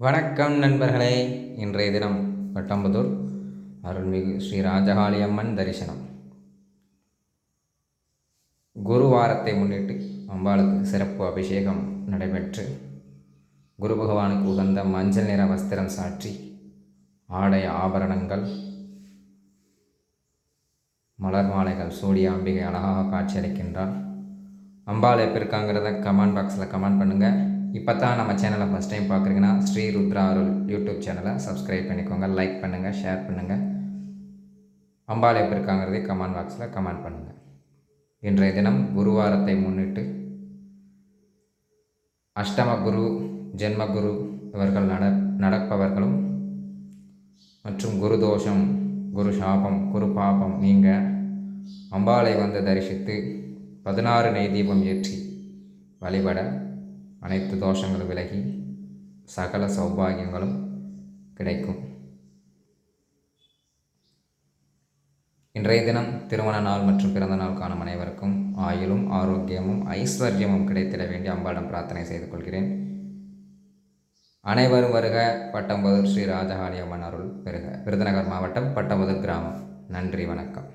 வணக்கம் நண்பர்களே. இன்றைய தினம் பட்டம்புதூர் அருள்மிகு ஸ்ரீ ராஜகாளியம்மன் தரிசனம். குருவாரத்தை முன்னிட்டு அம்பாளுக்கு சிறப்பு அபிஷேகம் நடைபெற்று குரு பகவானுக்கு உகந்த மஞ்சள் நிற வஸ்திரம் சாற்றி ஆடை ஆபரணங்கள் மலர் மாலைகள் சூடிய அம்பிகை அழகாக காட்சியளிக்கின்றாள். அம்பாள் எப்போ இருக்காங்கிறத கமெண்ட் பாக்ஸில் கமெண்ட் பண்ணுங்கள். இப்போ தான் நம்ம சேனலை ஃபஸ்ட் டைம் பார்க்குறீங்கன்னா ஸ்ரீ ருத்ரா அருள் யூடியூப் சேனலை சப்ஸ்கிரைப் பண்ணிக்கோங்க, லைக் பண்ணுங்கள், ஷேர் பண்ணுங்கள். அம்பாள் எப்போ இருக்காங்கிறதே கமெண்ட் பாக்ஸில் கமெண்ட் பண்ணுங்கள். இன்றைய தினம் குருவாரத்தை முன்னிட்டு அஷ்டம குரு, ஜென்மகுரு இவர்கள் நடப்பவர்களும் மற்றும் குரு தோஷம், குரு சாபம், குரு பாபம் நீங்க அம்பாளை வந்து தரிசித்து 16 நெய் தீபம் ஏற்றி வழிபட அனைத்து தோஷங்களும் விலகி சகல சௌபாகியங்களும் கிடைக்கும். இன்றைய தினம் திருமண நாள் மற்றும் பிறந்த நாள் காணும் அனைவருக்கும் ஆயுளும் ஆரோக்கியமும் ஐஸ்வர்யமும் கிடைத்திட வேண்டி அம்பாளிடம் பிரார்த்தனை செய்து கொள்கிறேன். அனைவரும் வருக. பட்டம்புதூர் ஸ்ரீ ராஜகாளியம்மன் அருள் பெறுக. விருதுநகர் மாவட்டம் பட்டம்புதூர் கிராமம். நன்றி, வணக்கம்.